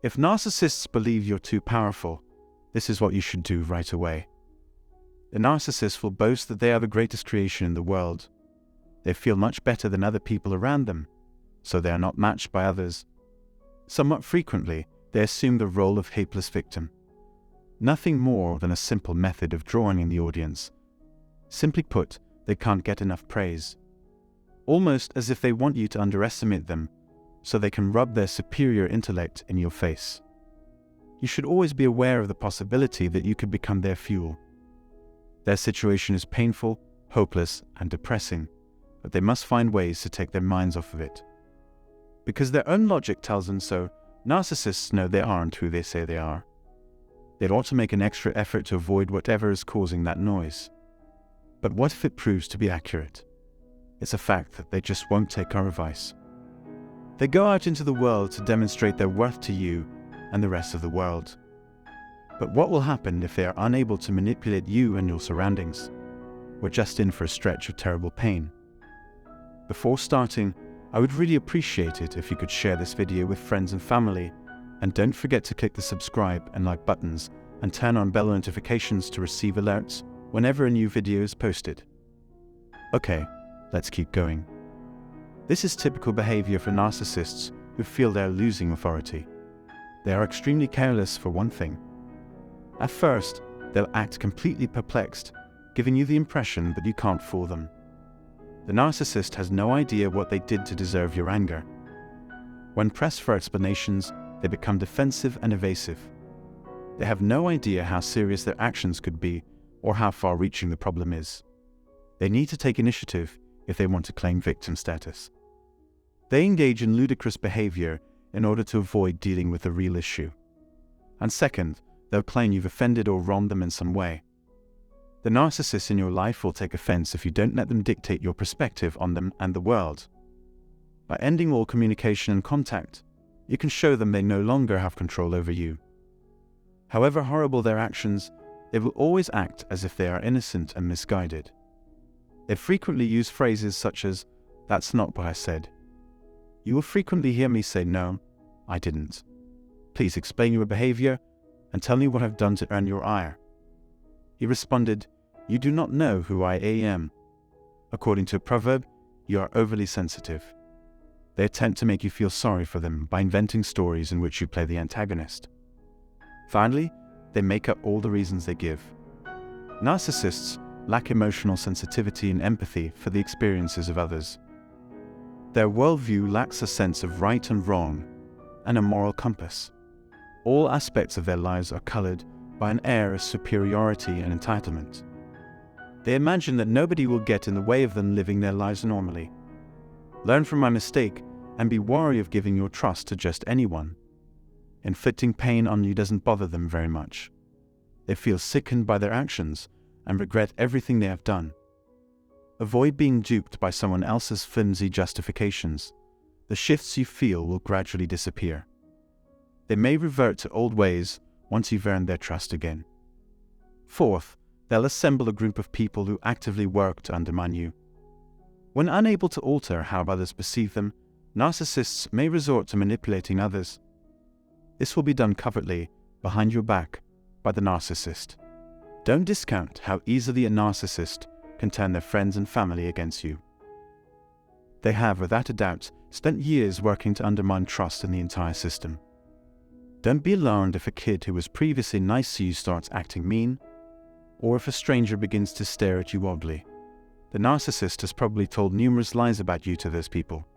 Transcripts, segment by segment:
If narcissists believe you're too powerful, this is what you should do right away. The narcissist will boast that they are the greatest creation in the world. They feel much better than other people around them, so they are not matched by others. Somewhat frequently, they assume the role of hapless victim. Nothing more than a simple method of drawing in the audience. Simply put, they can't get enough praise. Almost as if they want you to underestimate them, so they can rub their superior intellect in your face. You should always be aware of the possibility that you could become their fuel. Their situation is painful, hopeless, and depressing, but they must find ways to take their minds off of it. Because their own logic tells them so, narcissists know they aren't who they say they are. They'd ought to make an extra effort to avoid whatever is causing that noise. But what if it proves to be accurate? It's a fact that they just won't take our advice. They go out into the world to demonstrate their worth to you and the rest of the world. But what will happen if they are unable to manipulate you and your surroundings? We're just in for a stretch of terrible pain. Before starting, I would really appreciate it if you could share this video with friends and family, and don't forget to click the subscribe and like buttons and turn on bell notifications to receive alerts whenever a new video is posted. Okay, let's keep going. This is typical behavior for narcissists who feel they are losing authority. They are extremely careless for one thing. At first, they'll act completely perplexed, giving you the impression that you can't fool them. The narcissist has no idea what they did to deserve your anger. When pressed for explanations, they become defensive and evasive. They have no idea how serious their actions could be or how far-reaching the problem is. They need to take initiative if they want to claim victim status. They engage in ludicrous behavior in order to avoid dealing with the real issue. And second, they'll claim you've offended or wronged them in some way. The narcissists in your life will take offense if you don't let them dictate your perspective on them and the world. By ending all communication and contact, you can show them they no longer have control over you. However horrible their actions, they will always act as if they are innocent and misguided. They frequently use phrases such as, "That's not what I said." You will frequently hear me say, "No, I didn't. Please explain your behavior and tell me what I've done to earn your ire." He responded, "You do not know who I am." According to a proverb, you are overly sensitive. They attempt to make you feel sorry for them by inventing stories in which you play the antagonist. Finally, they make up all the reasons they give. Narcissists lack emotional sensitivity and empathy for the experiences of others. Their worldview lacks a sense of right and wrong and a moral compass. All aspects of their lives are colored by an air of superiority and entitlement. They imagine that nobody will get in the way of them living their lives normally. Learn from my mistake and be wary of giving your trust to just anyone. Inflicting pain on you doesn't bother them very much. They feel sickened by their actions and regret everything they have done. Avoid being duped by someone else's flimsy justifications. The shifts you feel will gradually disappear. They may revert to old ways once you've earned their trust again. Fourth, they'll assemble a group of people who actively work to undermine you. When unable to alter how others perceive them, narcissists may resort to manipulating others. This will be done covertly, behind your back, by the narcissist. Don't discount how easily a narcissist can turn their friends and family against you. They have, without a doubt, spent years working to undermine trust in the entire system. Don't be alarmed if a kid who was previously nice to you starts acting mean, or if a stranger begins to stare at you oddly. The narcissist has probably told numerous lies about you to those people.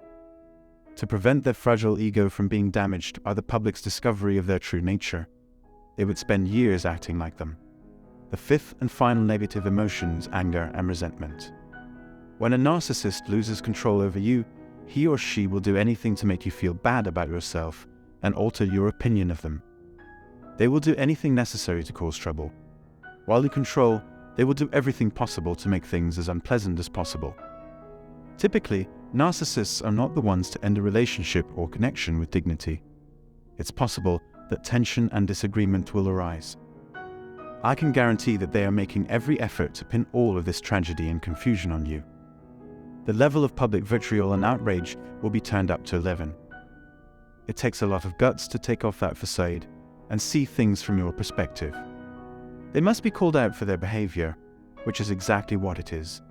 To prevent their fragile ego from being damaged by the public's discovery of their true nature, they would spend years acting like them. The fifth and final negative emotion is anger and resentment. When a narcissist loses control over you, he or she will do anything to make you feel bad about yourself and alter your opinion of them. They will do anything necessary to cause trouble. While in control, they will do everything possible to make things as unpleasant as possible. Typically, narcissists are not the ones to end a relationship or connection with dignity. It's possible that tension and disagreement will arise. I can guarantee that they are making every effort to pin all of this tragedy and confusion on you. The level of public vitriol and outrage will be turned up to 11. It takes a lot of guts to take off that facade and see things from your perspective. They must be called out for their behavior, which is exactly what it is.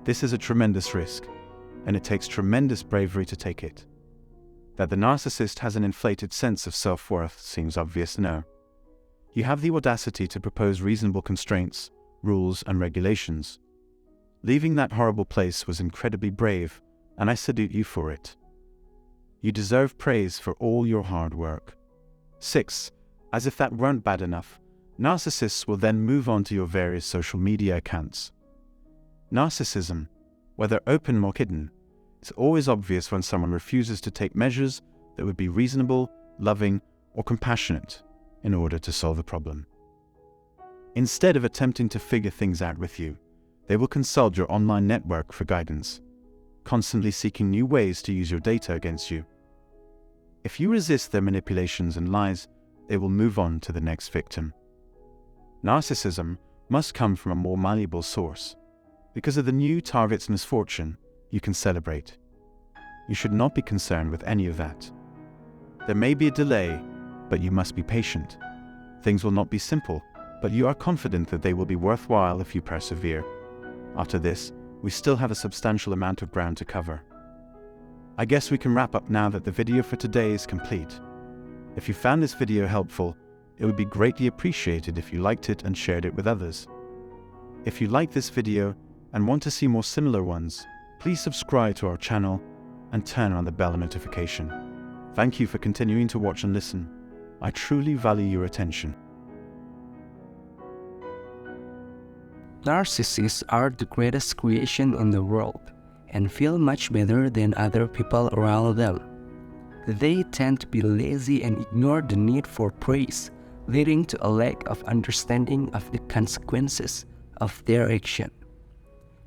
This is a tremendous risk, and it takes tremendous bravery to take it. That the narcissist has an inflated sense of self-worth seems obvious now. You have the audacity to propose reasonable constraints, rules, and regulations. Leaving that horrible place was incredibly brave, and I salute you for it. You deserve praise for all your hard work. 6. As if that weren't bad enough, narcissists will then move on to your various social media accounts. Narcissism, whether open or hidden, is always obvious when someone refuses to take measures that would be reasonable, loving, or compassionate in order to solve a problem. Instead of attempting to figure things out with you, they will consult your online network for guidance, constantly seeking new ways to use your data against you. If you resist their manipulations and lies, they will move on to the next victim. Narcissism must come from a more malleable source. Because of the new target's misfortune, you can celebrate. You should not be concerned with any of that. There may be a delay, but you must be patient. Things will not be simple, but you are confident that they will be worthwhile if you persevere. After this, we still have a substantial amount of ground to cover. I guess we can wrap up now that the video for today is complete. If you found this video helpful, it would be greatly appreciated if you liked it and shared it with others. If you like this video and want to see more similar ones, please subscribe to our channel and turn on the bell notification. Thank you for continuing to watch and listen. I truly value your attention. Narcissists are the greatest creation in the world and feel much better than other people around them. They tend to be lazy and ignore the need for praise, leading to a lack of understanding of the consequences of their action.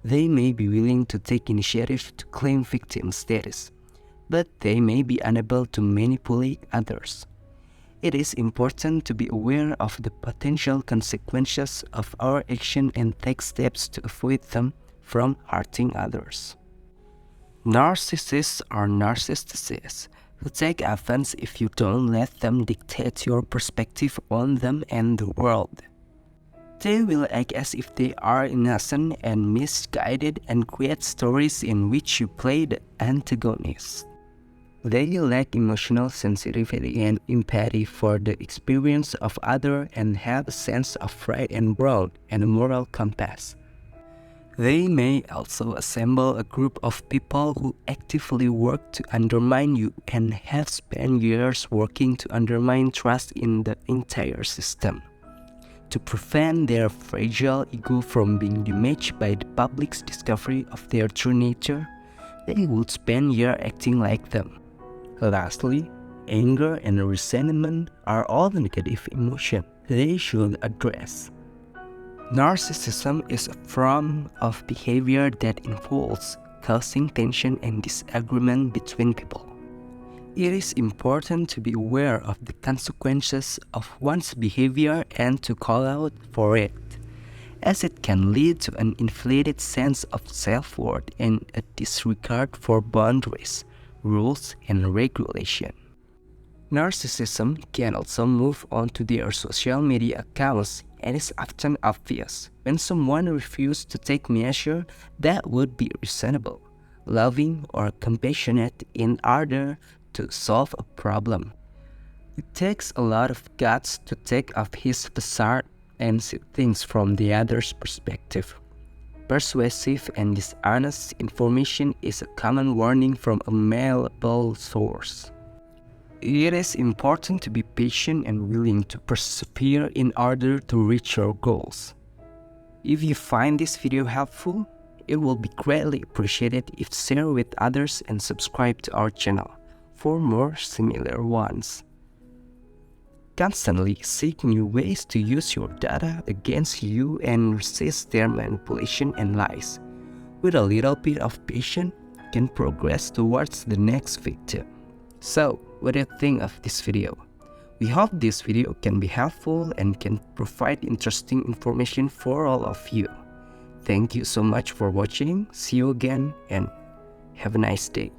They may be willing to take initiative to claim victim status, but they may be unable to manipulate others. It is important to be aware of the potential consequences of our action and take steps to avoid them from hurting others. Narcissists are narcissists who take offense if you don't let them dictate your perspective on them and the world. They will act as if they are innocent and misguided and create stories in which you play the antagonist. They lack emotional sensitivity and empathy for the experience of others and have a sense of right and wrong and a moral compass. They may also assemble a group of people who actively work to undermine you and have spent years working to undermine trust in the entire system. To prevent their fragile ego from being damaged by the public's discovery of their true nature, they would spend years acting like them. Lastly, anger and resentment are all the negative emotions they should address. Narcissism is a form of behavior that involves causing tension and disagreement between people. It is important to be aware of the consequences of one's behavior and to call out for it, as it can lead to an inflated sense of self-worth and a disregard for boundaries, rules, and regulation. Narcissism can also move on to their social media accounts and is often obvious when someone refuses to take measures that would be reasonable, loving, or compassionate in order to solve a problem. It takes a lot of guts to take off his facade and see things from the other's perspective. Persuasive and dishonest information is a common warning from a malleable source. It is important to be patient and willing to persevere in order to reach your goals. If you find this video helpful, it will be greatly appreciated if share with others and subscribe to our channel for more similar ones. Constantly seek new ways to use your data against you and resist their manipulation and lies. With a little bit of patience, you can progress towards the next victim. So, what do you think of this video? We hope this video can be helpful and can provide interesting information for all of you. Thank you so much for watching. See you again and have a nice day.